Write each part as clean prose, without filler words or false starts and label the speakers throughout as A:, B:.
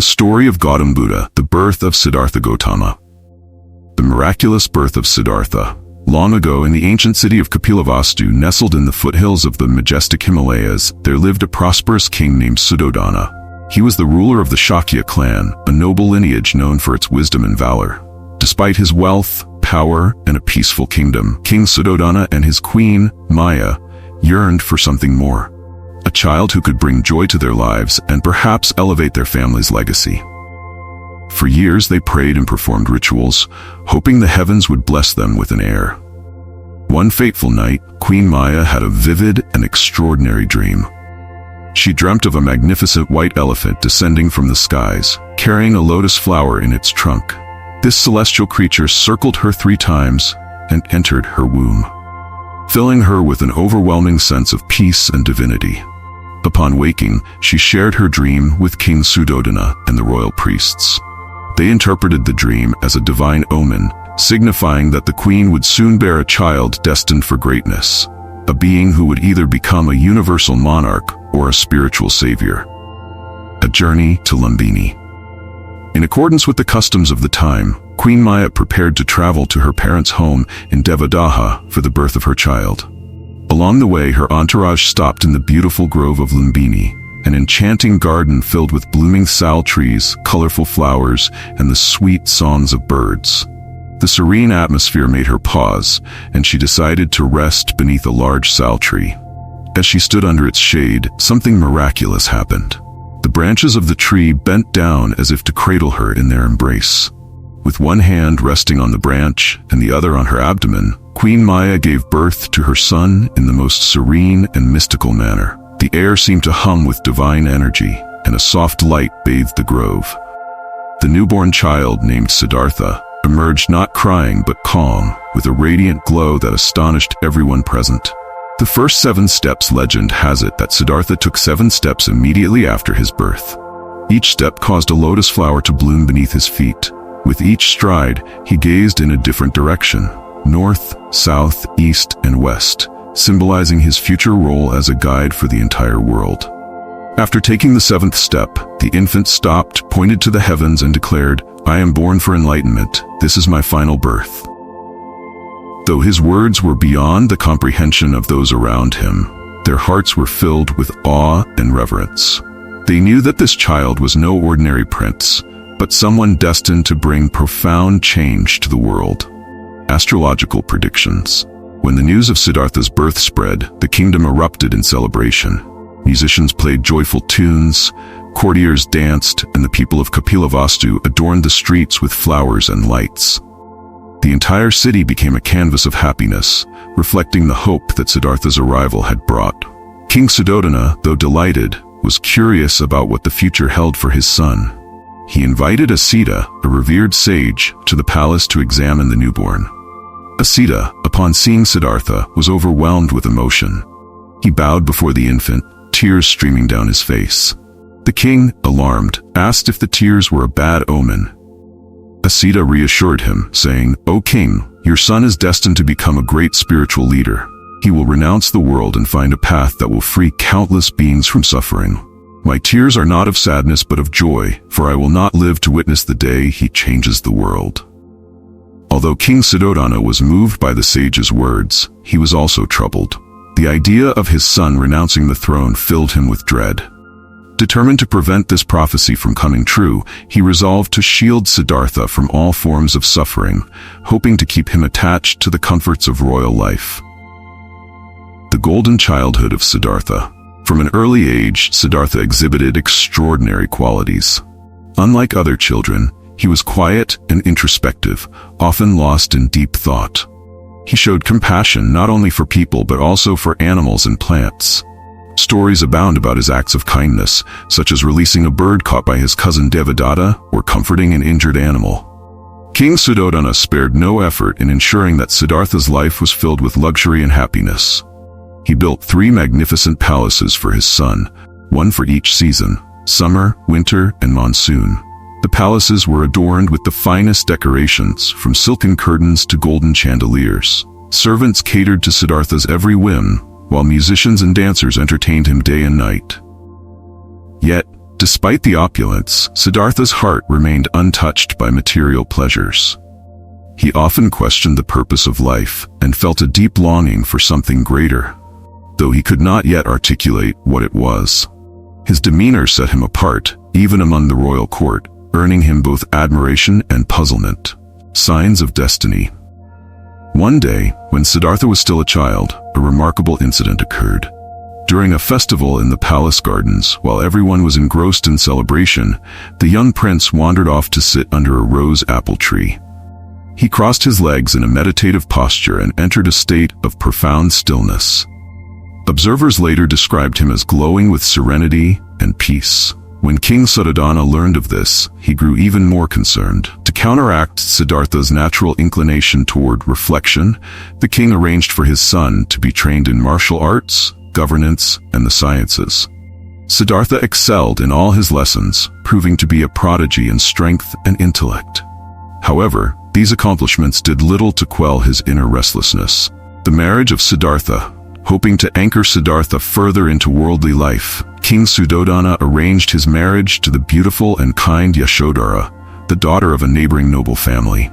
A: The story of Gautam Buddha, the birth of Siddhartha Gautama. The miraculous birth of Siddhartha. Long ago, in the ancient city of Kapilavastu, nestled in the foothills of the majestic Himalayas, there lived a prosperous king named Suddhodana. He was the ruler of the Shakya clan, a noble lineage known for its wisdom and valor. Despite his wealth, power, and a peaceful kingdom, King Suddhodana and his queen, Maya, yearned for something more. A child who could bring joy to their lives and perhaps elevate their family's legacy. For years they prayed and performed rituals, hoping the heavens would bless them with an heir. One fateful night, Queen Maya had a vivid and extraordinary dream. She dreamt of a magnificent white elephant descending from the skies, carrying a lotus flower in its trunk. This celestial creature circled her 3 times and entered her womb, filling her with an overwhelming sense of peace and divinity. Upon waking, she shared her dream with King Suddhodana and the royal priests. They interpreted the dream as a divine omen, signifying that the queen would soon bear a child destined for greatness, a being who would either become a universal monarch or a spiritual savior. A journey to Lumbini. In accordance with the customs of the time, Queen Maya prepared to travel to her parents' home in Devadaha for the birth of her child. Along the way, her entourage stopped in the beautiful grove of Lumbini, an enchanting garden filled with blooming sal trees, colorful flowers, and the sweet songs of birds. The serene atmosphere made her pause, and she decided to rest beneath a large sal tree. As she stood under its shade, something miraculous happened. The branches of the tree bent down as if to cradle her in their embrace. With one hand resting on the branch and the other on her abdomen, Queen Maya gave birth to her son in the most serene and mystical manner. The air seemed to hum with divine energy, and a soft light bathed the grove. The newborn child, named Siddhartha, emerged not crying but calm, with a radiant glow that astonished everyone present. The first 7 steps legend has it that Siddhartha took 7 steps immediately after his birth. Each step caused a lotus flower to bloom beneath his feet. With each stride, he gazed in a different direction, north, south, east, and west, symbolizing his future role as a guide for the entire world. After taking the 7th step, the infant stopped, pointed to the heavens, and declared, "I am born for enlightenment. This is my final birth." Though his words were beyond the comprehension of those around him, their hearts were filled with awe and reverence. They knew that this child was no ordinary prince, but someone destined to bring profound change to the world. Astrological predictions. When the news of Siddhartha's birth spread, the kingdom erupted in celebration. Musicians played joyful tunes, courtiers danced, and the people of Kapilavastu adorned the streets with flowers and lights. The entire city became a canvas of happiness, reflecting the hope that Siddhartha's arrival had brought. King Suddhodana, though delighted, was curious about what the future held for his son. He invited Asita, a revered sage, to the palace to examine the newborn. Asita, upon seeing Siddhartha, was overwhelmed with emotion. He bowed before the infant, tears streaming down his face. The king, alarmed, asked if the tears were a bad omen. Asita reassured him, saying, "O king, your son is destined to become a great spiritual leader. He will renounce the world and find a path that will free countless beings from suffering. My tears are not of sadness but of joy, for I will not live to witness the day he changes the world." Although King Suddhodana was moved by the sage's words, he was also troubled. The idea of his son renouncing the throne filled him with dread. Determined to prevent this prophecy from coming true, he resolved to shield Siddhartha from all forms of suffering, hoping to keep him attached to the comforts of royal life. The golden childhood of Siddhartha. From an early age, Siddhartha exhibited extraordinary qualities. Unlike other children, he was quiet and introspective, often lost in deep thought. He showed compassion not only for people but also for animals and plants. Stories abound about his acts of kindness, such as releasing a bird caught by his cousin Devadatta or comforting an injured animal. King Suddhodana spared no effort in ensuring that Siddhartha's life was filled with luxury and happiness. He built 3 magnificent palaces for his son, one for each season, summer, winter, and monsoon. The palaces were adorned with the finest decorations, from silken curtains to golden chandeliers. Servants catered to Siddhartha's every whim, while musicians and dancers entertained him day and night. Yet, Despite the opulence, Siddhartha's heart remained untouched by material pleasures. He often questioned the purpose of life and felt a deep longing for something greater, though he could not yet articulate what it was. His demeanor set him apart, even among the royal court, earning him both admiration and puzzlement. Signs of destiny. One day, when Siddhartha was still a child, a remarkable incident occurred. During a festival in the palace gardens, while everyone was engrossed in celebration, the young prince wandered off to sit under a rose apple tree. He crossed his legs in a meditative posture and entered a state of profound stillness. Observers later described him as glowing with serenity and peace. When King Suddhodana learned of this, he grew even more concerned. To counteract Siddhartha's natural inclination toward reflection, the king arranged for his son to be trained in martial arts, governance, and the sciences. Siddhartha excelled in all his lessons, proving to be a prodigy in strength and intellect. However, these accomplishments did little to quell his inner restlessness. The marriage of Siddhartha. Hoping to anchor Siddhartha further into worldly life, King Suddhodana arranged his marriage to the beautiful and kind Yashodhara, the daughter of a neighboring noble family.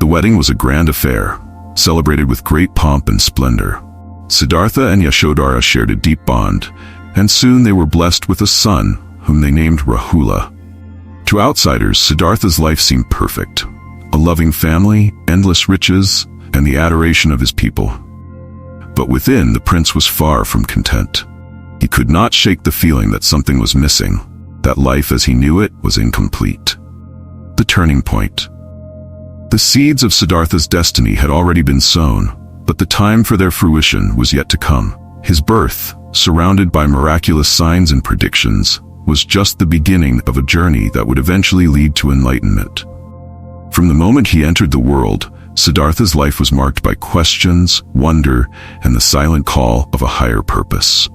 A: The wedding was a grand affair, celebrated with great pomp and splendor. Siddhartha and Yashodhara shared a deep bond, and soon they were blessed with a son, whom they named Rahula. To outsiders, Siddhartha's life seemed perfect. A loving family, endless riches, and the adoration of his people. But within, the prince was far from content. He could not shake the feeling that something was missing, that life as he knew it was incomplete. The turning point. The seeds of Siddhartha's destiny had already been sown, but the time for their fruition was yet to come. His birth, surrounded by miraculous signs and predictions, was just the beginning of a journey that would eventually lead to enlightenment. From the moment he entered the world, Siddhartha's life was marked by questions, wonder, and the silent call of a higher purpose.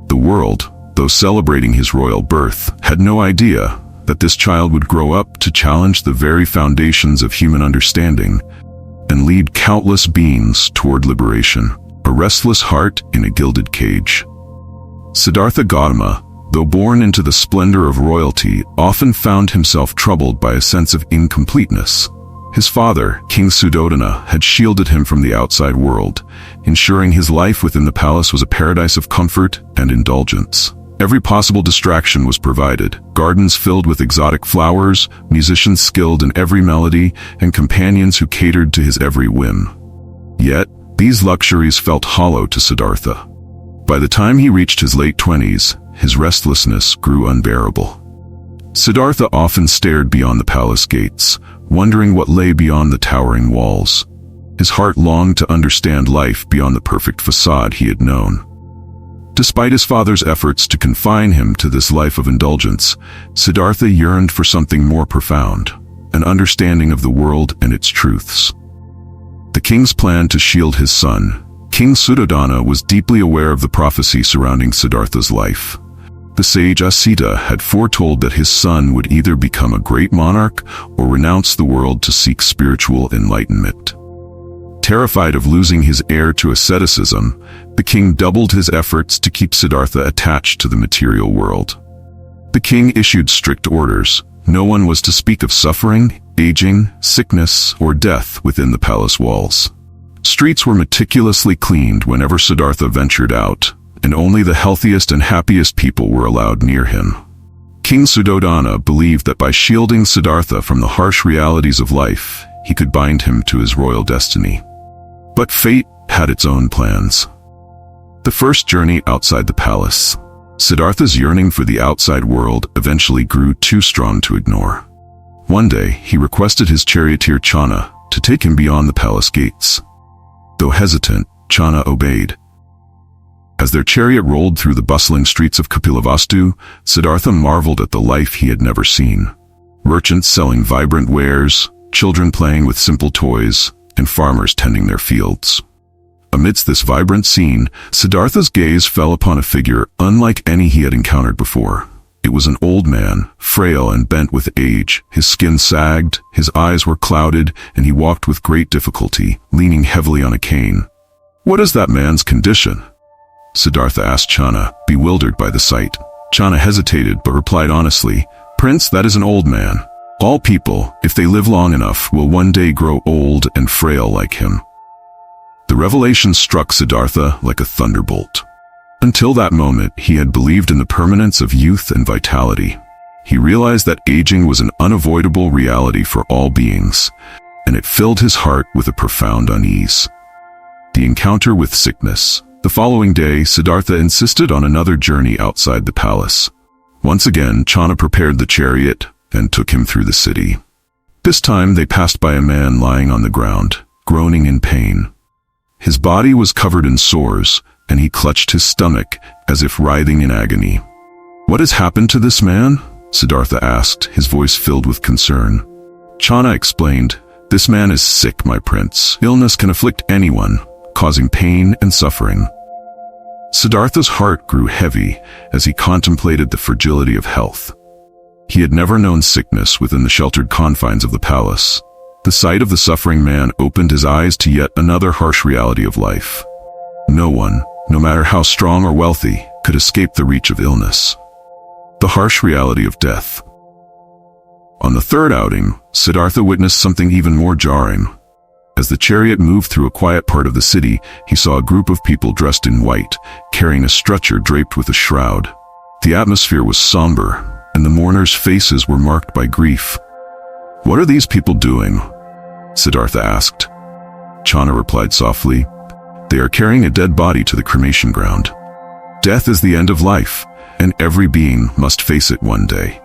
A: The world, though celebrating his royal birth, had no idea that this child would grow up to challenge the very foundations of human understanding and lead countless beings toward liberation, a restless heart in a gilded cage. Siddhartha Gautama, though born into the splendor of royalty, often found himself troubled by a sense of incompleteness. His father, King Suddhodana, had shielded him from the outside world, ensuring his life within the palace was a paradise of comfort and indulgence. Every possible distraction was provided: gardens filled with exotic flowers, musicians skilled in every melody, and companions who catered to his every whim. Yet, these luxuries felt hollow to Siddhartha. By the time he reached his late 20s, his restlessness grew unbearable. Siddhartha often stared beyond the palace gates, wondering what lay beyond the towering walls. His heart longed to understand life beyond the perfect facade he had known. Despite his father's efforts to confine him to this life of indulgence, Siddhartha yearned for something more profound, an understanding of the world and its truths. The king's plan to shield his son, King Suddhodana, was deeply aware of the prophecy surrounding Siddhartha's life. The sage Asita had foretold that his son would either become a great monarch or renounce the world to seek spiritual enlightenment. Terrified of losing his heir to asceticism, the king doubled his efforts to keep Siddhartha attached to the material world. The king issued strict orders. No one was to speak of suffering, aging, sickness, or death within the palace walls. Streets were meticulously cleaned whenever Siddhartha ventured out, and only the healthiest and happiest people were allowed near him. King Suddhodana believed that by shielding Siddhartha from the harsh realities of life, he could bind him to his royal destiny. But fate had its own plans. The first journey outside the palace. Siddhartha's yearning for the outside world eventually grew too strong to ignore. One day, he requested his charioteer Channa to take him beyond the palace gates. Though hesitant, Channa obeyed. As their chariot rolled through the bustling streets of Kapilavastu, Siddhartha marveled at the life he had never seen. Merchants selling vibrant wares, children playing with simple toys, and farmers tending their fields. Amidst this vibrant scene, Siddhartha's gaze fell upon a figure unlike any he had encountered before. It was an old man, frail and bent with age. His skin sagged, his eyes were clouded, and he walked with great difficulty, leaning heavily on a cane. "What is that man's condition?" Siddhartha asked Channa, bewildered by the sight. Channa hesitated but replied honestly, "Prince, that is an old man. All people, if they live long enough, will one day grow old and frail like him." The revelation struck Siddhartha like a thunderbolt. Until that moment, he had believed in the permanence of youth and vitality. He realized that aging was an unavoidable reality for all beings, and it filled his heart with a profound unease. The encounter with sickness. The following day, Siddhartha insisted on another journey outside the palace. Once again, Channa prepared the chariot and took him through the city. This time they passed by a man lying on the ground, groaning in pain. His body was covered in sores, and he clutched his stomach as if writhing in agony. "What has happened to this man?" Siddhartha asked, his voice filled with concern. Channa explained, "This man is sick, my prince. Illness can afflict anyone, causing pain and suffering." Siddhartha's heart grew heavy as he contemplated the fragility of health. He had never known sickness within the sheltered confines of the palace. The sight of the suffering man opened his eyes to yet another harsh reality of life. No one, no matter how strong or wealthy, could escape the reach of illness. The harsh reality of death. On the third outing, Siddhartha witnessed something even more jarring. As the chariot moved through a quiet part of the city, he saw a group of people dressed in white, carrying a stretcher draped with a shroud. The atmosphere was somber, and the mourners' faces were marked by grief. "What are these people doing?" Siddhartha asked. Channa replied softly, "They are carrying a dead body to the cremation ground. Death is the end of life, and every being must face it one day."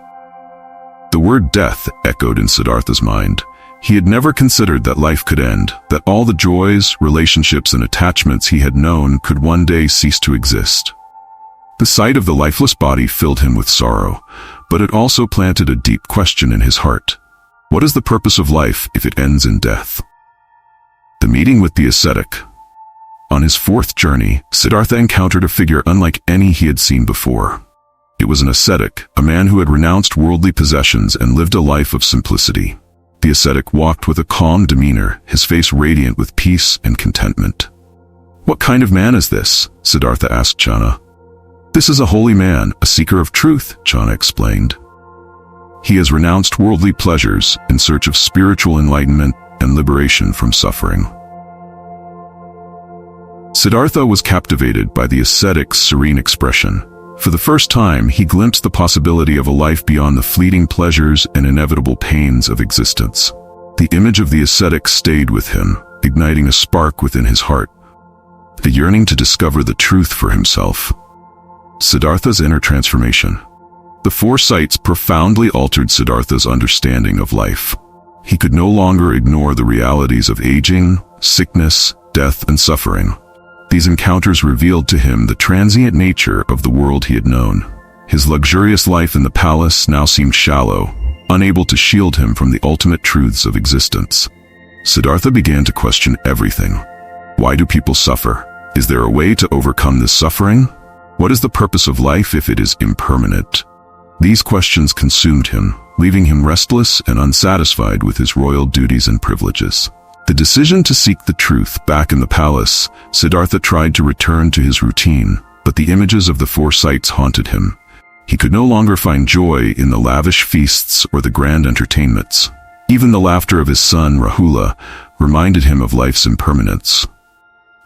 A: The word death echoed in Siddhartha's mind. He had never considered that life could end, that all the joys, relationships, and attachments he had known could one day cease to exist. The sight of the lifeless body filled him with sorrow, but it also planted a deep question in his heart. What is the purpose of life if it ends in death? The meeting with the ascetic. On his fourth journey, Siddhartha encountered a figure unlike any he had seen before. It was an ascetic, a man who had renounced worldly possessions and lived a life of simplicity. The ascetic walked with a calm demeanor, his face radiant with peace and contentment. "What kind of man is this?" Siddhartha asked Channa. "This is a holy man, a seeker of truth," Channa explained. "He has renounced worldly pleasures in search of spiritual enlightenment and liberation from suffering." Siddhartha was captivated by the ascetic's serene expression. For the first time, he glimpsed the possibility of a life beyond the fleeting pleasures and inevitable pains of existence. The image of the ascetic stayed with him, igniting a spark within his heart, the yearning to discover the truth for himself. Siddhartha's inner transformation. The four sights profoundly altered Siddhartha's understanding of life. He could no longer ignore the realities of aging, sickness, death, and suffering. These encounters revealed to him the transient nature of the world he had known. His luxurious life in the palace now seemed shallow, unable to shield him from the ultimate truths of existence. Siddhartha began to question everything. Why do people suffer? Is there a way to overcome this suffering? What is the purpose of life if it is impermanent? These questions consumed him, leaving him restless and unsatisfied with his royal duties and privileges. The decision to seek the truth back in the palace, Siddhartha tried to return to his routine, but the images of the four sights haunted him. He could no longer find joy in the lavish feasts or the grand entertainments. Even the laughter of his son, Rahula, reminded him of life's impermanence.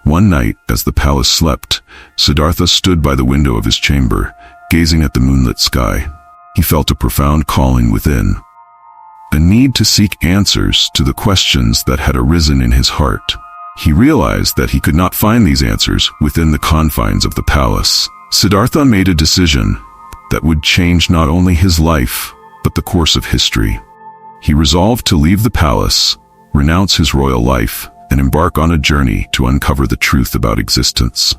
A: One night, as the palace slept, Siddhartha stood by the window of his chamber, gazing at the moonlit sky. He felt a profound calling within, a need to seek answers to the questions that had arisen in his heart. He realized that he could not find these answers within the confines of the palace. Siddhartha made a decision that would change not only his life, but the course of history. He resolved to leave the palace, renounce his royal life, and embark on a journey to uncover the truth about existence.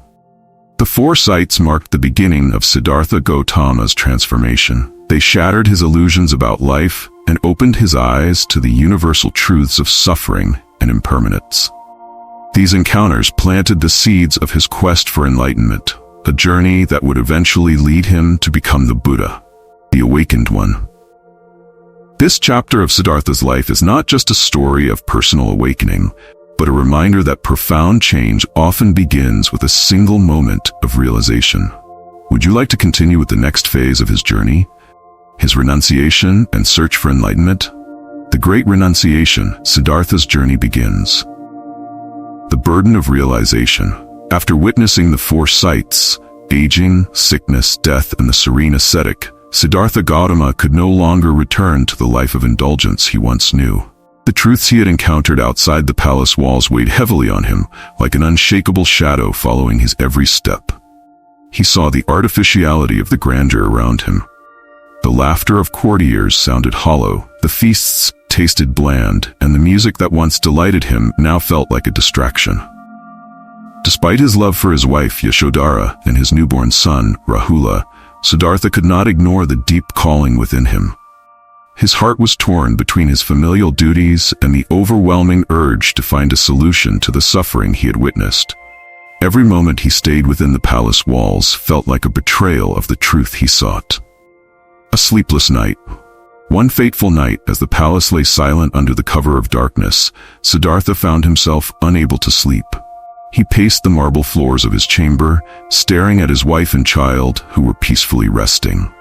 A: The four sights marked the beginning of Siddhartha Gautama's transformation. They shattered his illusions about life and opened his eyes to the universal truths of suffering and impermanence. These encounters planted the seeds of his quest for enlightenment, a journey that would eventually lead him to become the Buddha, the awakened one. This chapter of Siddhartha's life is not just a story of personal awakening, but a reminder that profound change often begins with a single moment of realization. Would you like to continue with the next phase of his journey? His renunciation and search for enlightenment? The Great Renunciation, Siddhartha's journey begins. The burden of realization. After witnessing the four sights, aging, sickness, death, and the serene ascetic, Siddhartha Gautama could no longer return to the life of indulgence he once knew. The truths he had encountered outside the palace walls weighed heavily on him, like an unshakable shadow following his every step. He saw the artificiality of the grandeur around him. The laughter of courtiers sounded hollow, the feasts tasted bland, and the music that once delighted him now felt like a distraction. Despite his love for his wife Yashodhara and his newborn son, Rahula, Siddhartha could not ignore the deep calling within him. His heart was torn between his familial duties and the overwhelming urge to find a solution to the suffering he had witnessed. Every moment he stayed within the palace walls felt like a betrayal of the truth he sought. A sleepless night. One fateful night, as the palace lay silent under the cover of darkness, Siddhartha found himself unable to sleep. He paced the marble floors of his chamber, staring at his wife and child, who were peacefully resting.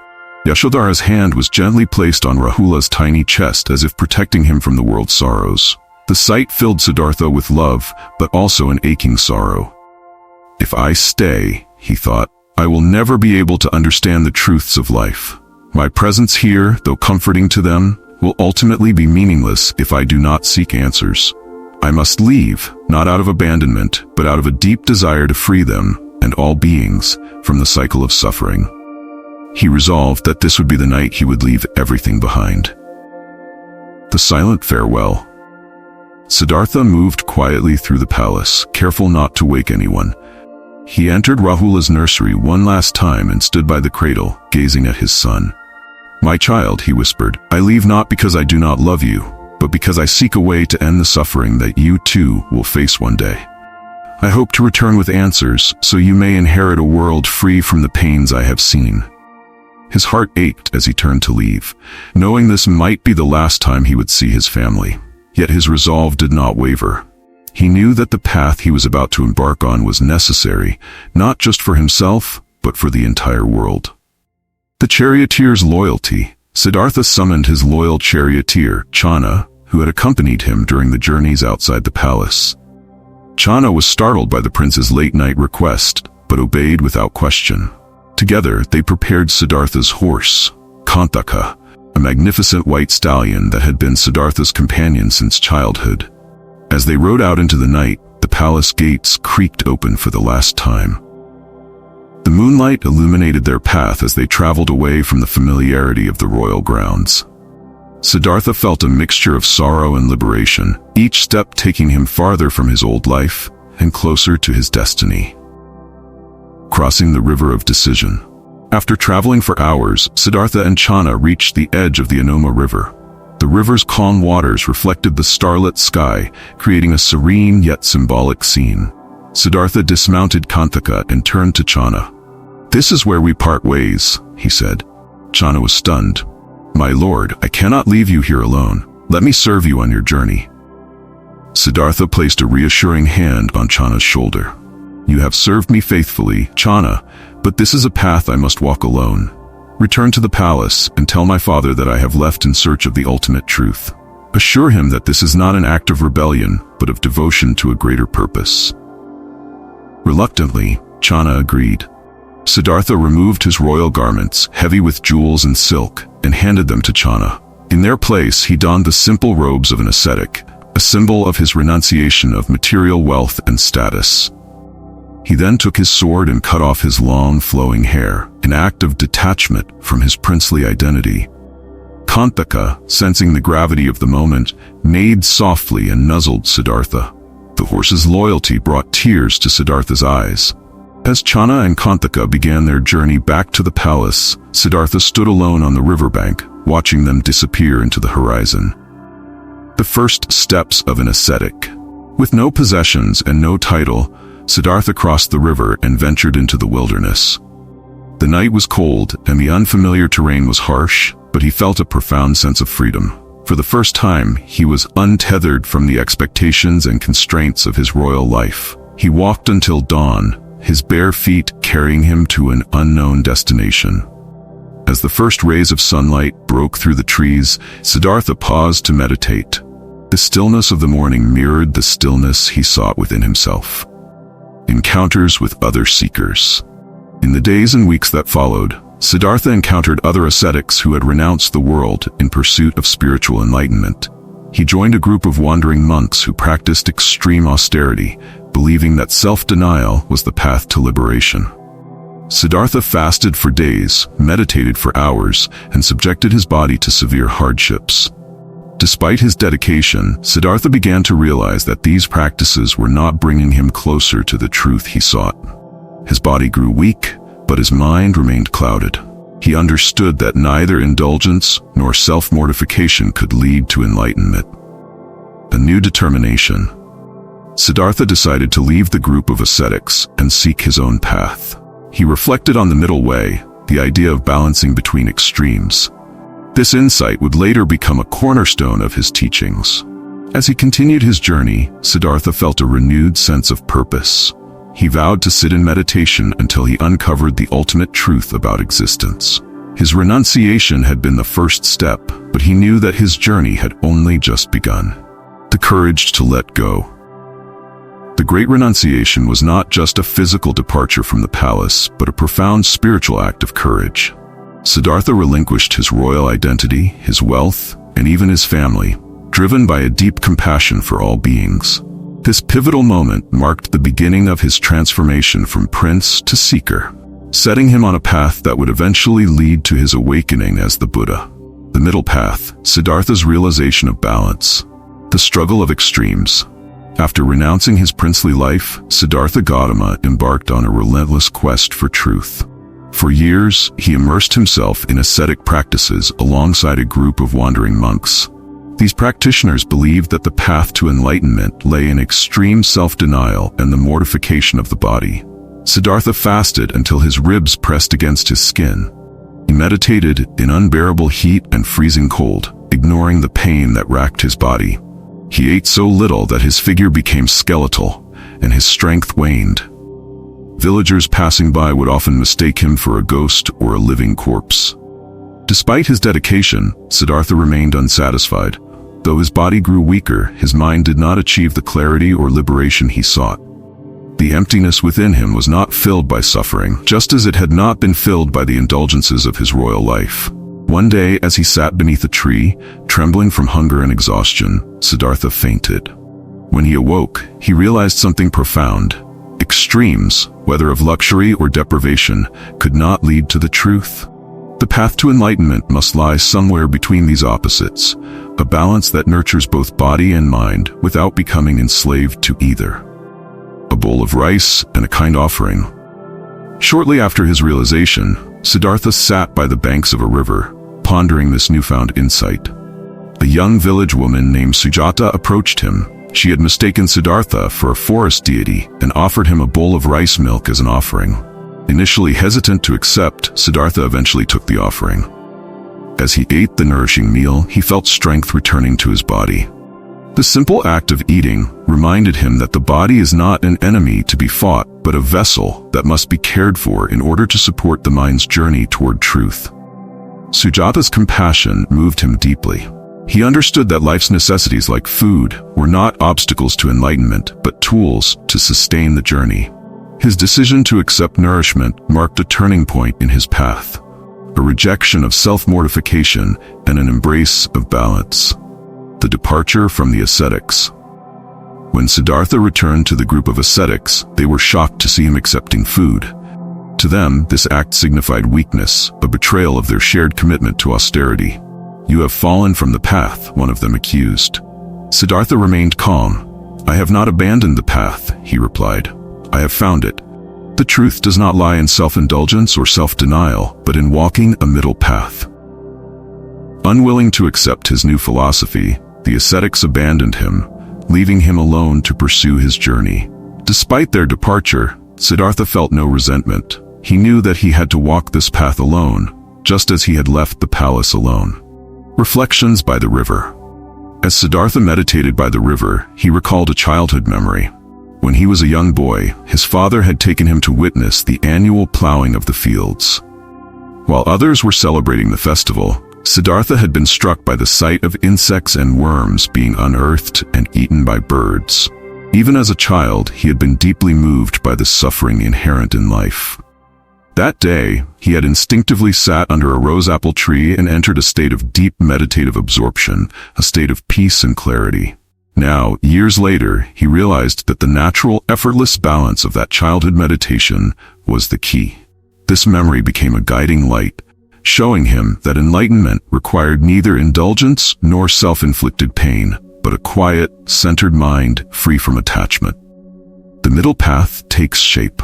A: Yashodhara's hand was gently placed on Rahula's tiny chest, as if protecting him from the world's sorrows. The sight filled Siddhartha with love, but also an aching sorrow. If I stay, he thought, I will never be able to understand the truths of life. My presence here, though comforting to them, will ultimately be meaningless if I do not seek answers. I must leave, not out of abandonment, but out of a deep desire to free them, and all beings, from the cycle of suffering. He resolved that this would be the night he would leave everything behind. The silent farewell. Siddhartha moved quietly through the palace, careful not to wake anyone. He entered Rahula's nursery one last time and stood by the cradle, gazing at his son. My child, he whispered, I leave not because I do not love you, but because I seek a way to end the suffering that you too will face one day. I hope to return with answers, so you may inherit a world free from the pains I have seen. His heart ached as he turned to leave, knowing this might be the last time he would see his family. Yet his resolve did not waver. He knew that the path he was about to embark on was necessary, not just for himself, but for the entire world. The charioteer's loyalty. Siddhartha summoned his loyal charioteer, Channa, who had accompanied him during the journeys outside the palace. Channa was startled by the prince's late-night request, but obeyed without question. Together, they prepared Siddhartha's horse, Kantaka, a magnificent white stallion that had been Siddhartha's companion since childhood. As they rode out into the night, the palace gates creaked open for the last time. The moonlight illuminated their path as they traveled away from the familiarity of the royal grounds. Siddhartha felt a mixture of sorrow and liberation, each step taking him farther from his old life and closer to his destiny. Crossing the river of decision. After traveling for hours, Siddhartha and Channa reached the edge of the Anoma River. The river's calm waters reflected the starlit sky, creating a serene yet symbolic scene. Siddhartha dismounted Kantaka and turned to Channa. This is where we part ways, he said. Channa was stunned. My lord, I cannot leave you here alone. Let me serve you on your journey. Siddhartha placed a reassuring hand on Channa's shoulder. You have served me faithfully, Channa, but this is a path I must walk alone. Return to the palace and tell my father that I have left in search of the ultimate truth. Assure him that this is not an act of rebellion, but of devotion to a greater purpose. Reluctantly, Channa agreed. Siddhartha removed his royal garments, heavy with jewels and silk, and handed them to Channa. In their place, he donned the simple robes of an ascetic, a symbol of his renunciation of material wealth and status. He then took his sword and cut off his long, flowing hair, an act of detachment from his princely identity. Kantaka, sensing the gravity of the moment, neighed softly and nuzzled Siddhartha. The horse's loyalty brought tears to Siddhartha's eyes. As Channa and Kantaka began their journey back to the palace, Siddhartha stood alone on the riverbank, watching them disappear into the horizon. The first steps of an ascetic. With no possessions and no title, Siddhartha crossed the river and ventured into the wilderness. The night was cold and the unfamiliar terrain was harsh, but he felt a profound sense of freedom. For the first time, he was untethered from the expectations and constraints of his royal life. He walked until dawn, his bare feet carrying him to an unknown destination. As the first rays of sunlight broke through the trees, Siddhartha paused to meditate. The stillness of the morning mirrored the stillness he sought within himself. Encounters with other seekers. In the days and weeks that followed, Siddhartha encountered other ascetics who had renounced the world in pursuit of spiritual enlightenment. He joined a group of wandering monks who practiced extreme austerity, believing that self-denial was the path to liberation. Siddhartha fasted for days, meditated for hours, and subjected his body to severe hardships. Despite his dedication, Siddhartha began to realize that these practices were not bringing him closer to the truth he sought. His body grew weak, but his mind remained clouded. He understood that neither indulgence nor self-mortification could lead to enlightenment. A new determination. Siddhartha decided to leave the group of ascetics and seek his own path. He reflected on the middle way, the idea of balancing between extremes. This insight would later become a cornerstone of his teachings. As he continued his journey, Siddhartha felt a renewed sense of purpose. He vowed to sit in meditation until he uncovered the ultimate truth about existence. His renunciation had been the first step, but he knew that his journey had only just begun. The courage to let go. The Great Renunciation was not just a physical departure from the palace, but a profound spiritual act of courage. Siddhartha relinquished his royal identity, his wealth, and even his family, driven by a deep compassion for all beings. This pivotal moment marked the beginning of his transformation from prince to seeker, setting him on a path that would eventually lead to his awakening as the Buddha. The middle path, Siddhartha's realization of balance. The struggle of extremes. After renouncing his princely life, Siddhartha Gautama embarked on a relentless quest for truth. For years, he immersed himself in ascetic practices alongside a group of wandering monks. These practitioners believed that the path to enlightenment lay in extreme self-denial and the mortification of the body. Siddhartha fasted until his ribs pressed against his skin. He meditated in unbearable heat and freezing cold, ignoring the pain that racked his body. He ate so little that his figure became skeletal, and his strength waned. Villagers passing by would often mistake him for a ghost or a living corpse. Despite his dedication, Siddhartha remained unsatisfied. Though his body grew weaker, his mind did not achieve the clarity or liberation he sought. The emptiness within him was not filled by suffering, just as it had not been filled by the indulgences of his royal life. One day, as he sat beneath a tree, trembling from hunger and exhaustion, Siddhartha fainted. When he awoke, he realized something profound. Extremes, whether of luxury or deprivation, could not lead to the truth. The path to enlightenment must lie somewhere between these opposites, a balance that nurtures both body and mind without becoming enslaved to either. A bowl of rice and a kind offering. Shortly after his realization, Siddhartha sat by the banks of a river, pondering this newfound insight. A young village woman named Sujata approached him. She had mistaken Siddhartha for a forest deity and offered him a bowl of rice milk as an offering. Initially hesitant to accept, Siddhartha eventually took the offering. As he ate the nourishing meal, he felt strength returning to his body. The simple act of eating reminded him that the body is not an enemy to be fought, but a vessel that must be cared for in order to support the mind's journey toward truth. Sujata's compassion moved him deeply. He understood that life's necessities like food were not obstacles to enlightenment, but tools to sustain the journey. His decision to accept nourishment marked a turning point in his path, a rejection of self-mortification and an embrace of balance. The departure from the ascetics. When Siddhartha returned to the group of ascetics, they were shocked to see him accepting food. To them, this act signified weakness, a betrayal of their shared commitment to austerity. "You have fallen from the path," one of them accused. Siddhartha remained calm. "I have not abandoned the path," he replied. "I have found it. The truth does not lie in self-indulgence or self-denial, but in walking a middle path." Unwilling to accept his new philosophy, the ascetics abandoned him, leaving him alone to pursue his journey. Despite their departure, Siddhartha felt no resentment. He knew that he had to walk this path alone, just as he had left the palace alone. Reflections by the river. As Siddhartha meditated by the river, he recalled a childhood memory. When he was a young boy, his father had taken him to witness the annual plowing of the fields. While others were celebrating the festival, Siddhartha had been struck by the sight of insects and worms being unearthed and eaten by birds. Even as a child, he had been deeply moved by the suffering inherent in life. That day, he had instinctively sat under a rose apple tree and entered a state of deep meditative absorption, a state of peace and clarity. Now, years later, he realized that the natural, effortless balance of that childhood meditation was the key. This memory became a guiding light, showing him that enlightenment required neither indulgence nor self-inflicted pain, but a quiet, centered mind free from attachment. The middle path takes shape.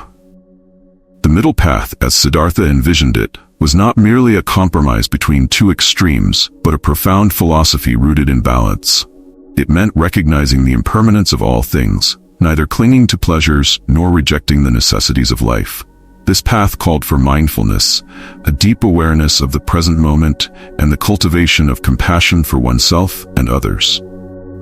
A: The middle path, as Siddhartha envisioned it, was not merely a compromise between two extremes, but a profound philosophy rooted in balance. It meant recognizing the impermanence of all things, neither clinging to pleasures nor rejecting the necessities of life. This path called for mindfulness, a deep awareness of the present moment, and the cultivation of compassion for oneself and others.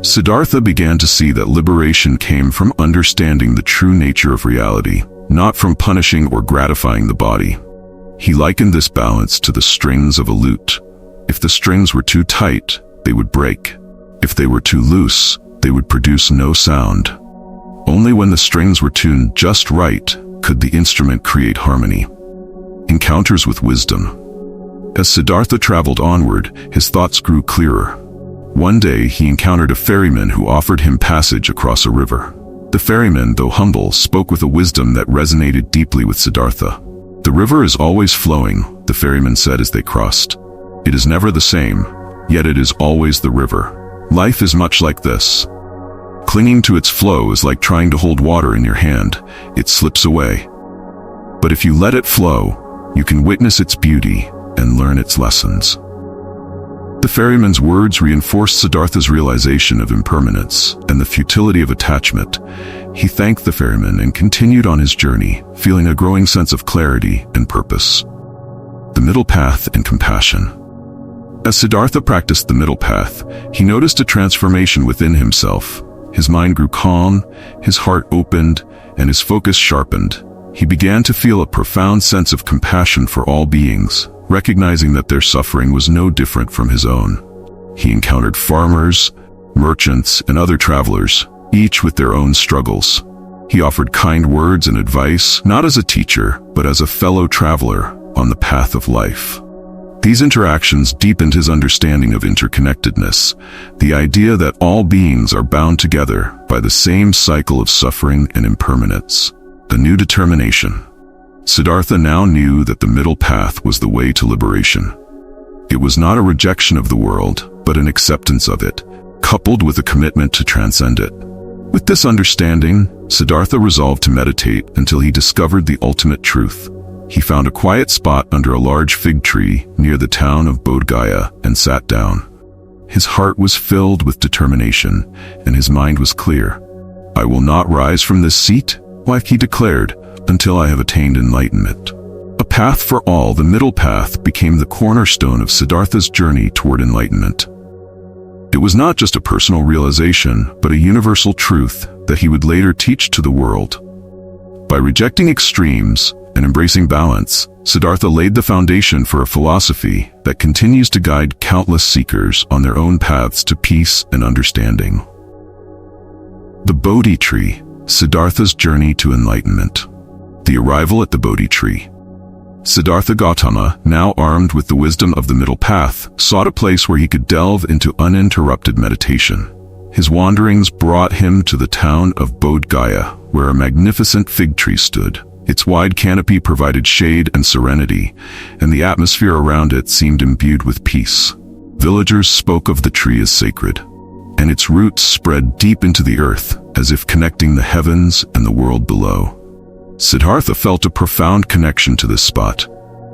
A: Siddhartha began to see that liberation came from understanding the true nature of reality, not from punishing or gratifying the body. He likened this balance to the strings of a lute. If the strings were too tight, they would break. If they were too loose, they would produce no sound. Only when the strings were tuned just right could the instrument create harmony. Encounters with wisdom. As Siddhartha traveled onward, his thoughts grew clearer. One day he encountered a ferryman who offered him passage across a river. The ferryman, though humble, spoke with a wisdom that resonated deeply with Siddhartha. "The river is always flowing," the ferryman said as they crossed. "It is never the same, yet it is always the river. Life is much like this. Clinging to its flow is like trying to hold water in your hand. It slips away. But if you let it flow, you can witness its beauty and learn its lessons." The ferryman's words reinforced Siddhartha's realization of impermanence and the futility of attachment. He thanked the ferryman and continued on his journey, feeling a growing sense of clarity and purpose. The middle path and compassion. As Siddhartha practiced the middle path, he noticed a transformation within himself. His mind grew calm, his heart opened, and his focus sharpened. He began to feel a profound sense of compassion for all beings, recognizing that their suffering was no different from his own. He encountered farmers, merchants, and other travelers, each with their own struggles. He offered kind words and advice, not as a teacher, but as a fellow traveler on the path of life. These interactions deepened his understanding of interconnectedness, the idea that all beings are bound together by the same cycle of suffering and impermanence. A new determination. Siddhartha now knew that the middle path was the way to liberation. It was not a rejection of the world, but an acceptance of it, coupled with a commitment to transcend it. With this understanding, Siddhartha resolved to meditate until he discovered the ultimate truth. He found a quiet spot under a large fig tree near the town of Bodhi Tree and sat down. His heart was filled with determination, and his mind was clear. "I will not rise from this seat," like he declared, "until I have attained enlightenment." A path for all, the middle path became the cornerstone of Siddhartha's journey toward enlightenment. It was not just a personal realization, but a universal truth that he would later teach to the world. By rejecting extremes and embracing balance, Siddhartha laid the foundation for a philosophy that continues to guide countless seekers on their own paths to peace and understanding. The Bodhi Tree, Siddhartha's journey to enlightenment. The arrival at the Bodhi Tree. Siddhartha Gautama, now armed with the wisdom of the middle path, sought a place where he could delve into uninterrupted meditation. His wanderings brought him to the town of Bodhi Tree, where a magnificent fig tree stood. Its wide canopy provided shade and serenity, and the atmosphere around it seemed imbued with peace. Villagers spoke of the tree as sacred, and its roots spread deep into the earth, as if connecting the heavens and the world below. Siddhartha felt a profound connection to this spot.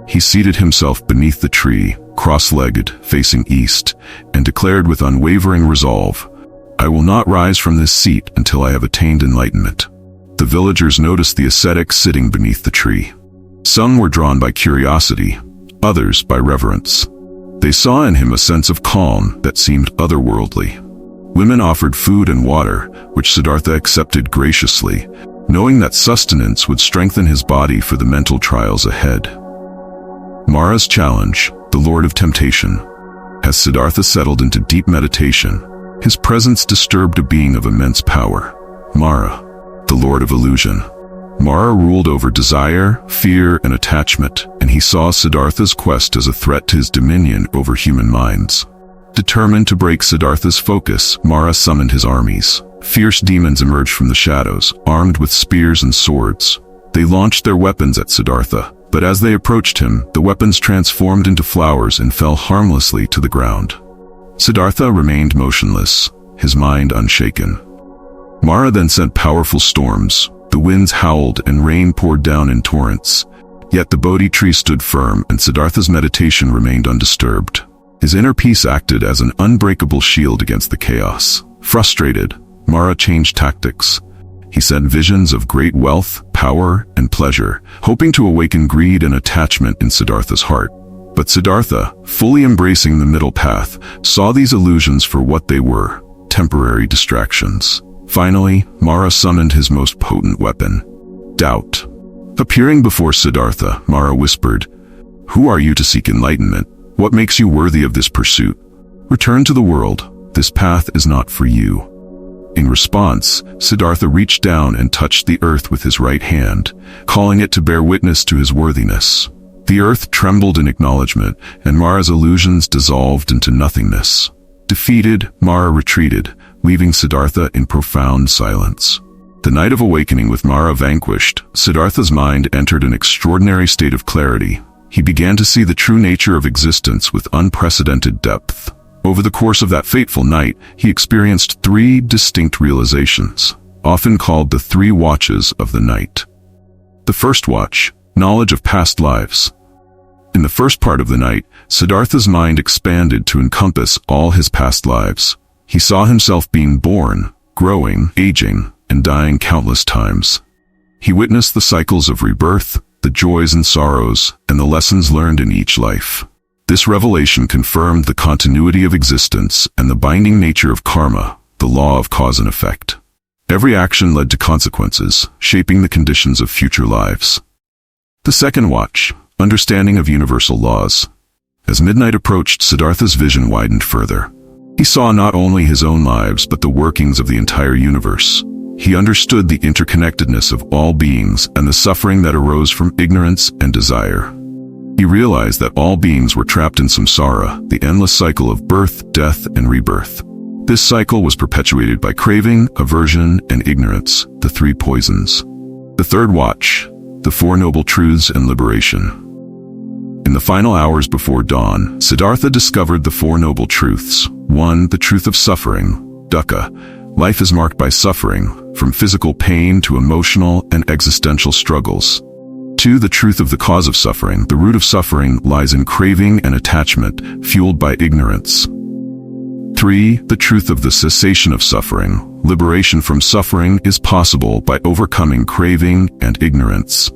A: He seated himself beneath the tree, cross-legged, facing east, and declared with unwavering resolve, "I will not rise from this seat until I have attained enlightenment." The villagers noticed the ascetic sitting beneath the tree. Some were drawn by curiosity, others by reverence. They saw in him a sense of calm that seemed otherworldly. Women offered food and water, which Siddhartha accepted graciously, knowing that sustenance would strengthen his body for the mental trials ahead. Mara's challenge, the Lord of Temptation. As Siddhartha settled into deep meditation, his presence disturbed a being of immense power, Mara, the Lord of Illusion. Mara ruled over desire, fear, and attachment, and he saw Siddhartha's quest as a threat to his dominion over human minds. Determined to break Siddhartha's focus, Mara summoned his armies. Fierce demons emerged from the shadows, armed with spears and swords. They launched their weapons at Siddhartha, but as they approached him, the weapons transformed into flowers and fell harmlessly to the ground. Siddhartha remained motionless, his mind unshaken. Mara then sent powerful storms. The winds howled and rain poured down in torrents. Yet the Bodhi tree stood firm and Siddhartha's meditation remained undisturbed. His inner peace acted as an unbreakable shield against the chaos. Frustrated, Mara changed tactics. He sent visions of great wealth, power, and pleasure, hoping to awaken greed and attachment in Siddhartha's heart. But Siddhartha, fully embracing the middle path, saw these illusions for what they were, temporary distractions. Finally, Mara summoned his most potent weapon, doubt. Appearing before Siddhartha, Mara whispered, "Who are you to seek enlightenment? What makes you worthy of this pursuit? Return to the world. This path is not for you." In response, Siddhartha reached down and touched the earth with his right hand, calling it to bear witness to his worthiness. The earth trembled in acknowledgement, and Mara's illusions dissolved into nothingness. Defeated, Mara retreated, leaving Siddhartha in profound silence. The night of awakening with Mara vanquished, Siddhartha's mind entered an extraordinary state of clarity. He began to see the true nature of existence with unprecedented depth. Over the course of that fateful night, he experienced 3 distinct realizations, often called the 3 watches of the night. The first watch, knowledge of past lives. In the first part of the night, Siddhartha's mind expanded to encompass all his past lives. He saw himself being born, growing, aging, and dying countless times. He witnessed the cycles of rebirth, the joys and sorrows, and the lessons learned in each life. This revelation confirmed the continuity of existence and the binding nature of karma, the law of cause and effect. Every action led to consequences, shaping the conditions of future lives. The second watch, understanding of universal laws. As midnight approached, Siddhartha's vision widened further. He saw not only his own lives but the workings of the entire universe. He understood the interconnectedness of all beings and the suffering that arose from ignorance and desire. He realized that all beings were trapped in samsara, the endless cycle of birth, death, and rebirth. This cycle was perpetuated by craving, aversion, and ignorance, the 3 poisons. The third watch, the 4 noble truths and liberation. In the final hours before dawn, Siddhartha discovered the 4 noble truths. 1. The truth of suffering, dukkha. Life is marked by suffering, from physical pain to emotional and existential struggles. 2. The truth of the cause of suffering. The root of suffering lies in craving and attachment, fueled by ignorance. 3. The truth of the cessation of suffering. Liberation from suffering is possible by overcoming craving and ignorance.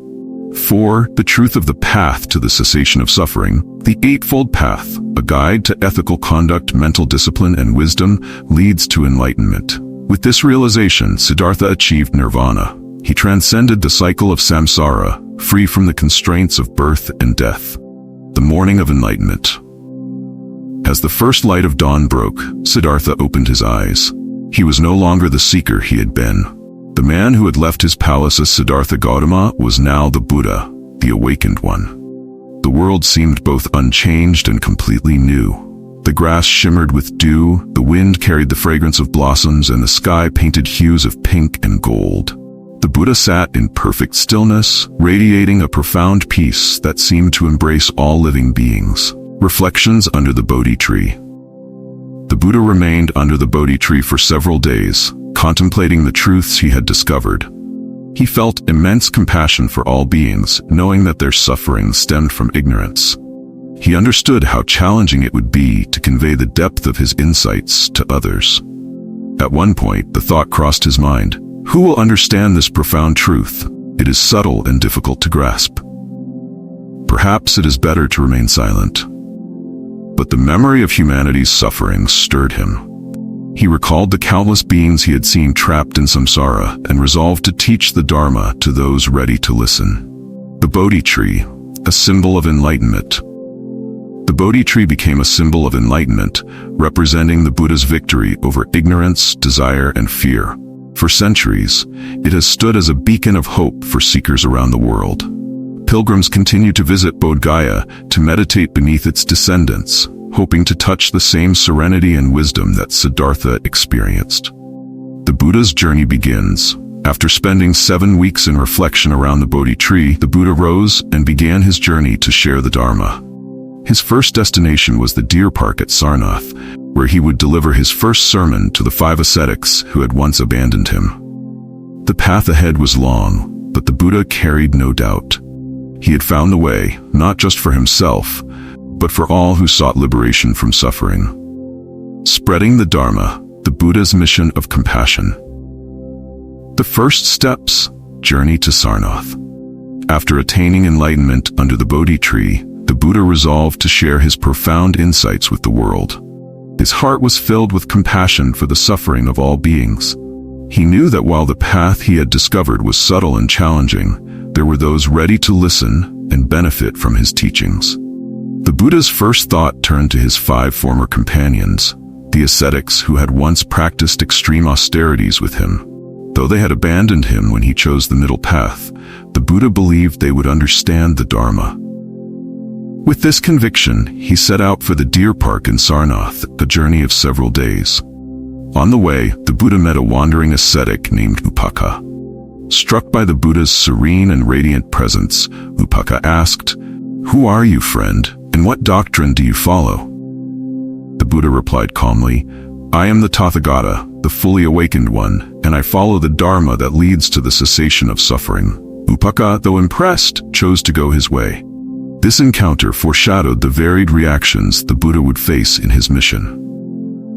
A: 4. The truth of the path to the cessation of suffering. The Eightfold Path, a guide to ethical conduct, mental discipline, and wisdom, leads to enlightenment. With this realization, Siddhartha achieved nirvana. He transcended the cycle of samsara, free from the constraints of birth and death. The morning of enlightenment. As the first light of dawn broke, Siddhartha opened his eyes. He was no longer the seeker he had been. The man who had left his palace as Siddhartha Gautama was now the Buddha, the awakened one. The world seemed both unchanged and completely new. The grass shimmered with dew, the wind carried the fragrance of blossoms, and the sky painted hues of pink and gold. The Buddha sat in perfect stillness, radiating a profound peace that seemed to embrace all living beings. Reflections under the Bodhi Tree. The Buddha remained under the Bodhi tree for several days, contemplating the truths he had discovered. He felt immense compassion for all beings, knowing that their suffering stemmed from ignorance. He understood how challenging it would be to convey the depth of his insights to others. At one point, the thought crossed his mind, who will understand this profound truth? It is subtle and difficult to grasp. Perhaps it is better to remain silent. But the memory of humanity's suffering stirred him. He recalled the countless beings he had seen trapped in samsara and resolved to teach the Dharma to those ready to listen. The Bodhi Tree, a symbol of enlightenment. The Bodhi Tree became a symbol of enlightenment, representing the Buddha's victory over ignorance, desire, and fear. For centuries, it has stood as a beacon of hope for seekers around the world. Pilgrims continue to visit Bodh Gaya to meditate beneath its descendants, hoping to touch the same serenity and wisdom that Siddhartha experienced. The Buddha's journey begins. After spending 7 weeks in reflection around the Bodhi Tree, the Buddha rose and began his journey to share the Dharma. His first destination was the deer park at Sarnath, where he would deliver his first sermon to the 5 ascetics who had once abandoned him. The path ahead was long, but the Buddha carried no doubt. He had found the way, not just for himself, but for all who sought liberation from suffering. Spreading the Dharma, the Buddha's mission of compassion. The first steps, journey to Sarnath. After attaining enlightenment under the Bodhi Tree, the Buddha resolved to share his profound insights with the world. His heart was filled with compassion for the suffering of all beings. He knew that while the path he had discovered was subtle and challenging, there were those ready to listen and benefit from his teachings. The Buddha's first thought turned to his 5 former companions, the ascetics who had once practiced extreme austerities with him. Though they had abandoned him when he chose the middle path, the Buddha believed they would understand the Dharma. With this conviction, he set out for the deer park in Sarnath, a journey of several days. On the way, the Buddha met a wandering ascetic named Upaka. Struck by the Buddha's serene and radiant presence, Upaka asked, "Who are you, friend, and what doctrine do you follow?" The Buddha replied calmly, "I am the Tathagata, the fully awakened one, and I follow the Dharma that leads to the cessation of suffering." Upaka, though impressed, chose to go his way. This encounter foreshadowed the varied reactions the Buddha would face in his mission.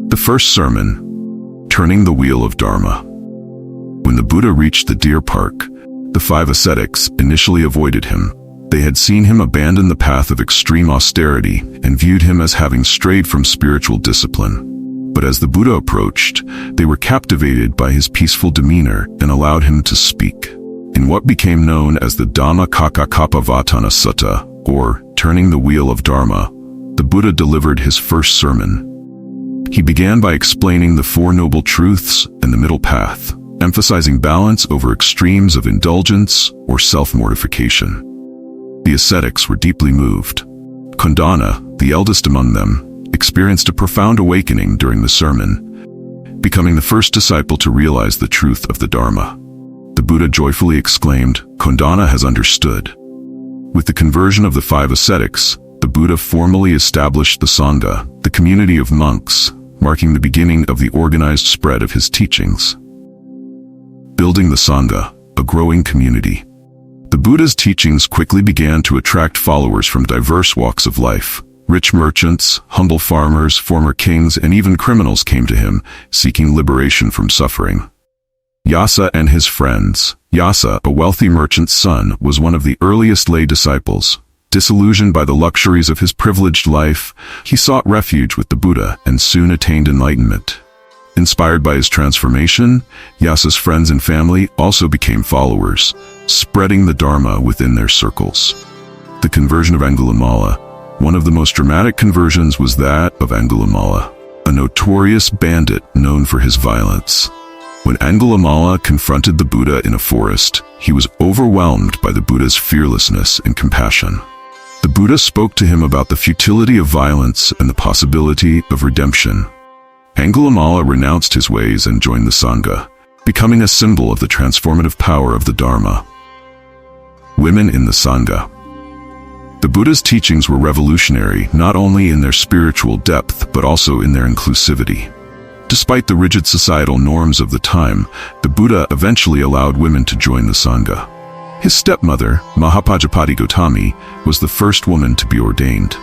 A: The first sermon, turning the wheel of Dharma. When the Buddha reached the deer park, the 5 ascetics initially avoided him. They had seen him abandon the path of extreme austerity and viewed him as having strayed from spiritual discipline. But as the Buddha approached, they were captivated by his peaceful demeanor and allowed him to speak. In what became known as the Dhammacakkappavattana Sutta, or turning the wheel of Dharma, the Buddha delivered his first sermon. He began by explaining the 4 noble truths and the middle path, emphasizing balance over extremes of indulgence or self-mortification. The ascetics were deeply moved. Kondana, the eldest among them, experienced a profound awakening during the sermon, becoming the first disciple to realize the truth of the Dharma. The Buddha joyfully exclaimed, "Kondana has understood." With the conversion of the 5 ascetics, the Buddha formally established the Sangha, the community of monks, marking the beginning of the organized spread of his teachings. Building the Sangha, a growing community. The Buddha's teachings quickly began to attract followers from diverse walks of life. Rich merchants, humble farmers, former kings, and even criminals came to him, seeking liberation from suffering. Yasa and his friends. Yasa, a wealthy merchant's son, was one of the earliest lay disciples. Disillusioned by the luxuries of his privileged life, he sought refuge with the Buddha and soon attained enlightenment. Inspired by his transformation, Yasa's friends and family also became followers, spreading the Dharma within their circles. The conversion of Angulimala. One of the most dramatic conversions was that of Angulimala, a notorious bandit known for his violence. When Angulimala confronted the Buddha in a forest, he was overwhelmed by the Buddha's fearlessness and compassion. The Buddha spoke to him about the futility of violence and the possibility of redemption. Angulimala renounced his ways and joined the Sangha, becoming a symbol of the transformative power of the Dharma. Women in the Sangha. The Buddha's teachings were revolutionary not only in their spiritual depth but also in their inclusivity. Despite the rigid societal norms of the time, the Buddha eventually allowed women to join the Sangha. His stepmother, Mahapajapati Gautami, was the first woman to be ordained.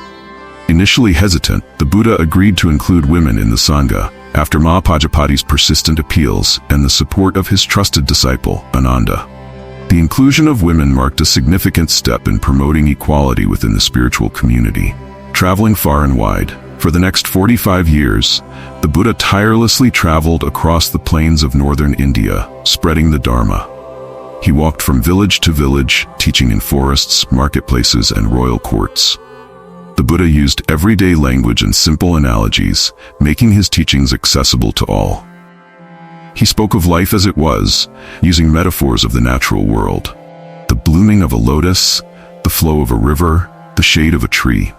A: Initially hesitant, the Buddha agreed to include women in the Sangha after Mahapajapati's persistent appeals and the support of his trusted disciple, Ananda. The inclusion of women marked a significant step in promoting equality within the spiritual community. Traveling far and wide, For the next 45 years, the Buddha tirelessly traveled across the plains of northern India, spreading the Dharma. He walked from village to village, teaching in forests, marketplaces, and royal courts. The Buddha used everyday language and simple analogies, making his teachings accessible to all. He spoke of life as it was, using metaphors of the natural world: the blooming of a lotus, the flow of a river, the shade of a tree.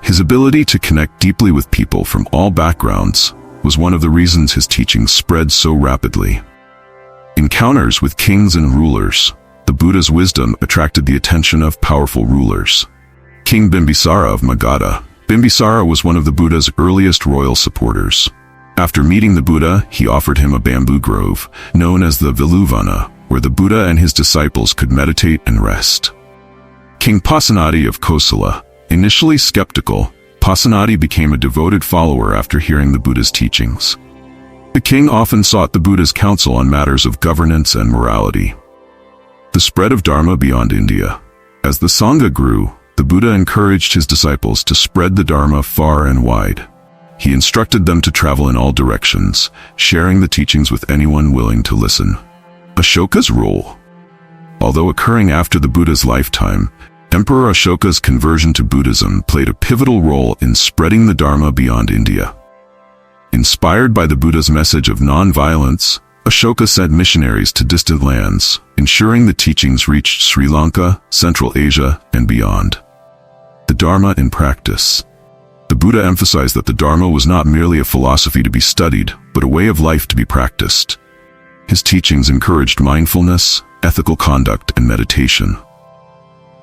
A: His ability to connect deeply with people from all backgrounds was one of the reasons his teachings spread so rapidly. Encounters with kings and rulers, the Buddha's wisdom attracted the attention of powerful rulers. King Bimbisara of Magadha. Bimbisara was one of the Buddha's earliest royal supporters. After meeting the Buddha, he offered him a bamboo grove, known as the Veluvana, where the Buddha and his disciples could meditate and rest. King Pasenadi of Kosala. Initially skeptical, Pasenadi became a devoted follower after hearing the Buddha's teachings. The king often sought the Buddha's counsel on matters of governance and morality. The spread of Dharma beyond India. As the Sangha grew, the Buddha encouraged his disciples to spread the Dharma far and wide. He instructed them to travel in all directions, sharing the teachings with anyone willing to listen. Ashoka's role. Although occurring after the Buddha's lifetime, Emperor Ashoka's conversion to Buddhism played a pivotal role in spreading the Dharma beyond India. Inspired by the Buddha's message of non-violence, Ashoka sent missionaries to distant lands, ensuring the teachings reached Sri Lanka, Central Asia, and beyond. The Dharma in practice. The Buddha emphasized that the Dharma was not merely a philosophy to be studied, but a way of life to be practiced. His teachings encouraged mindfulness, ethical conduct, and meditation.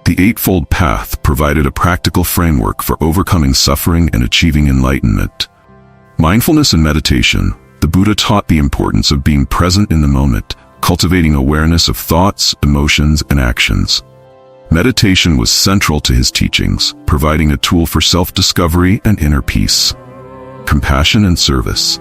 A: The Eightfold Path provided a practical framework for overcoming suffering and achieving enlightenment. Mindfulness and meditation. The Buddha taught the importance of being present in the moment, cultivating awareness of thoughts, emotions, and actions. Meditation was central to his teachings, providing a tool for self-discovery and inner peace. Compassion and service.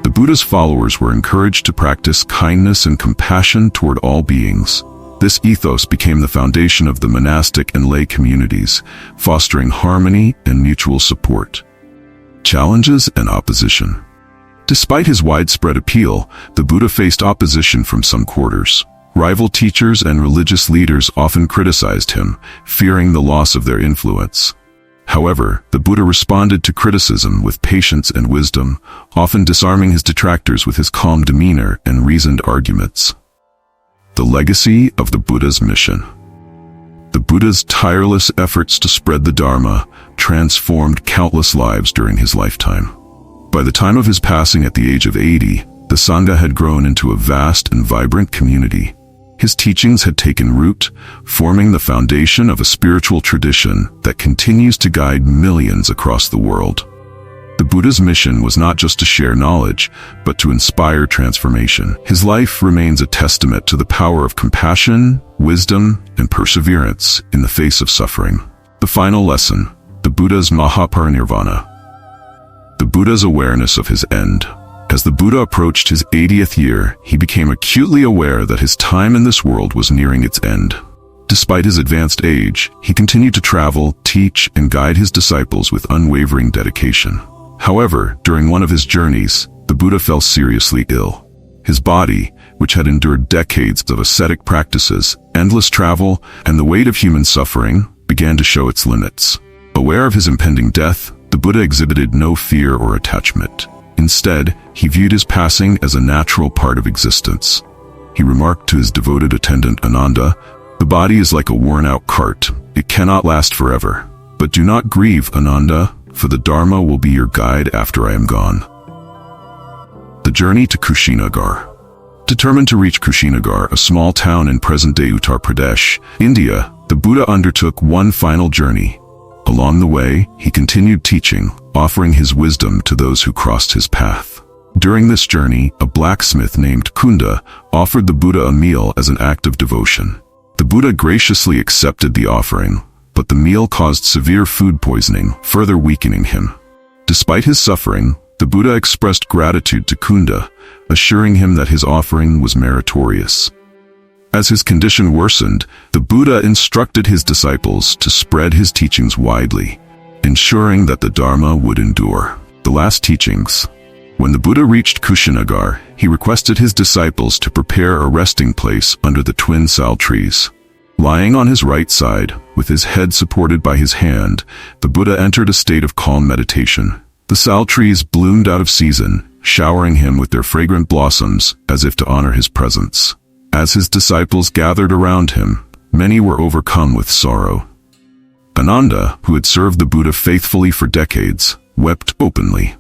A: The Buddha's followers were encouraged to practice kindness and compassion toward all beings. This ethos became the foundation of the monastic and lay communities, fostering harmony and mutual support. Challenges and opposition. Despite his widespread appeal, the Buddha faced opposition from some quarters. Rival teachers and religious leaders often criticized him, fearing the loss of their influence. However, the Buddha responded to criticism with patience and wisdom, often disarming his detractors with his calm demeanor and reasoned arguments. The legacy of the Buddha's mission. The Buddha's tireless efforts to spread the Dharma transformed countless lives during his lifetime. By the time of his passing at the age of 80, the Sangha had grown into a vast and vibrant community. His teachings had taken root, forming the foundation of a spiritual tradition that continues to guide millions across the world. The Buddha's mission was not just to share knowledge, but to inspire transformation. His life remains a testament to the power of compassion, wisdom, and perseverance in the face of suffering. The final lesson, the Buddha's Mahaparinirvana. The Buddha's awareness of his end. As the Buddha approached his 80th year, he became acutely aware that his time in this world was nearing its end. Despite his advanced age, he continued to travel, teach, and guide his disciples with unwavering dedication. However, during one of his journeys, the Buddha fell seriously ill. His body, which had endured decades of ascetic practices, endless travel, and the weight of human suffering, began to show its limits. Aware of his impending death, the Buddha exhibited no fear or attachment. Instead, he viewed his passing as a natural part of existence. He remarked to his devoted attendant Ananda, "The body is like a worn-out cart. It cannot last forever. But do not grieve, Ananda, for the Dharma will be your guide after I am gone." The journey to Kushinagar. Determined to reach Kushinagar, a small town in present-day Uttar Pradesh, India, the Buddha undertook one final journey. Along the way, he continued teaching, offering his wisdom to those who crossed his path. During this journey, a blacksmith named Kunda offered the Buddha a meal as an act of devotion. The Buddha graciously accepted the offering, but the meal caused severe food poisoning, further weakening him. Despite his suffering, the Buddha expressed gratitude to Kunda, assuring him that his offering was meritorious. As his condition worsened, the Buddha instructed his disciples to spread his teachings widely. ensuring that the Dharma would endure. The last teachings. When the Buddha reached Kushinagar, he requested his disciples to prepare a resting place under the twin sal trees. Lying on his right side, with his head supported by his hand, the Buddha entered a state of calm meditation. The sal trees bloomed out of season, showering him with their fragrant blossoms as if to honor his presence. As his disciples gathered around him, many were overcome with sorrow. Ananda, who had served the Buddha faithfully for decades, wept openly.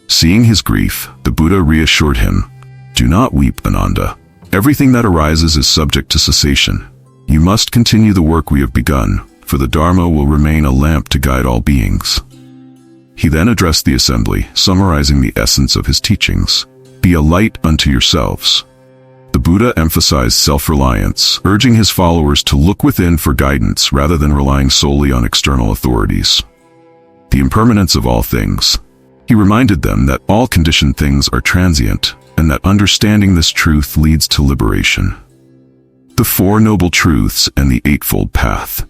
A: Seeing his grief, the Buddha reassured him, "Do not weep, Ananda. Everything that arises is subject to cessation. You must continue the work we have begun, for the Dharma will remain a lamp to guide all beings." He then addressed the assembly, summarizing the essence of his teachings. "Be a light unto yourselves." The Buddha emphasized self-reliance, urging his followers to look within for guidance rather than relying solely on external authorities. The impermanence of all things. He reminded them that all conditioned things are transient, and that understanding this truth leads to liberation. The Four Noble Truths and the Eightfold Path.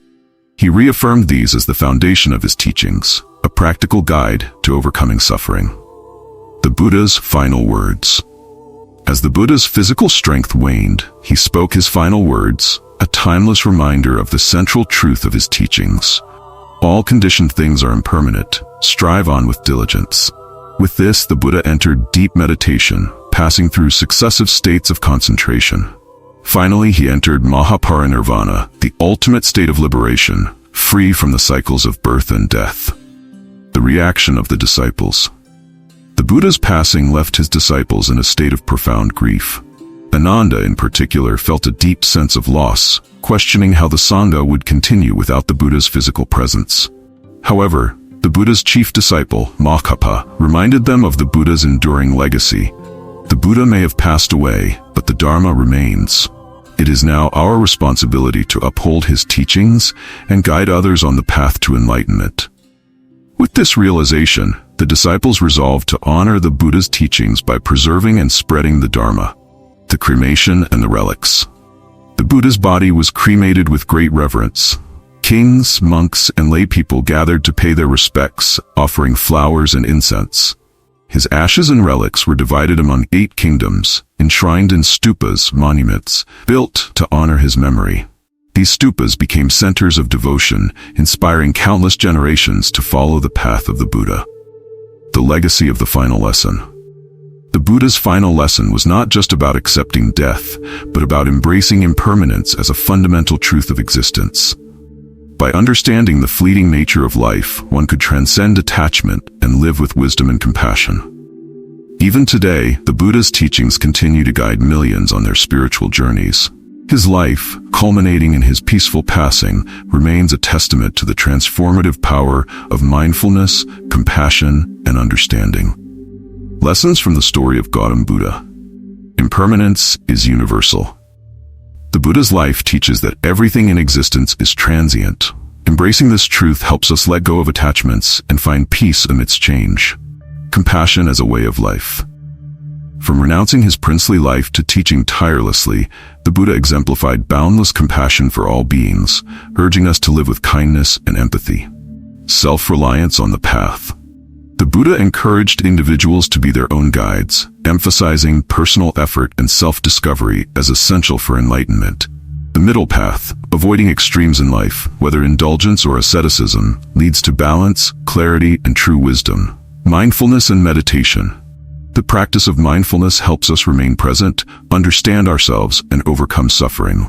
A: He reaffirmed these as the foundation of his teachings, a practical guide to overcoming suffering. The Buddha's final words. As the Buddha's physical strength waned, he spoke his final words, a timeless reminder of the central truth of his teachings. All conditioned things are impermanent. Strive on with diligence. With this, the Buddha entered deep meditation, passing through successive states of concentration. Finally, he entered Mahaparinirvana, the ultimate state of liberation, free from the cycles of birth and death. The reaction of the disciples. The Buddha's passing left his disciples in a state of profound grief. Ananda, in particular, felt a deep sense of loss, questioning how the Sangha would continue without the Buddha's physical presence. However, the Buddha's chief disciple, Mokkappa, reminded them of the Buddha's enduring legacy. The Buddha may have passed away, but the Dharma remains. It is now our responsibility to uphold his teachings and guide others on the path to enlightenment. With this realization, the disciples resolved to honor the Buddha's teachings by preserving and spreading the Dharma. The cremation and the relics. The Buddha's body was cremated with great reverence. Kings, monks, and lay people gathered to pay their respects, offering flowers and incense. His ashes and relics were divided among 8 kingdoms, enshrined in stupas, monuments, built to honor his memory. These stupas became centers of devotion, inspiring countless generations to follow the path of the Buddha. The legacy of the final lesson. The Buddha's final lesson was not just about accepting death, but about embracing impermanence as a fundamental truth of existence. By understanding the fleeting nature of life, one could transcend attachment and live with wisdom and compassion. Even today, the Buddha's teachings continue to guide millions on their spiritual journeys. His life, culminating in his peaceful passing, remains a testament to the transformative power of mindfulness, compassion, and understanding. Lessons from the story of Gautam Buddha. Impermanence is universal. The Buddha's life teaches that everything in existence is transient. Embracing this truth helps us let go of attachments and find peace amidst change. Compassion as a way of life. From renouncing his princely life to teaching tirelessly, the Buddha exemplified boundless compassion for all beings, urging us to live with kindness and empathy. Self-reliance on the path. The Buddha encouraged individuals to be their own guides, emphasizing personal effort and self-discovery as essential for enlightenment. The middle path, avoiding extremes in life, whether indulgence or asceticism, leads to balance, clarity, and true wisdom. Mindfulness and meditation. The practice of mindfulness helps us remain present, understand ourselves, and overcome suffering.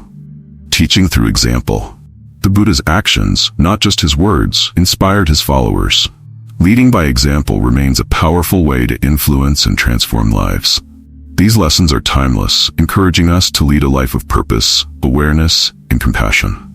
A: Teaching through example. The Buddha's actions, not just his words, inspired his followers. Leading by example remains a powerful way to influence and transform lives. These lessons are timeless, encouraging us to lead a life of purpose, awareness, and compassion.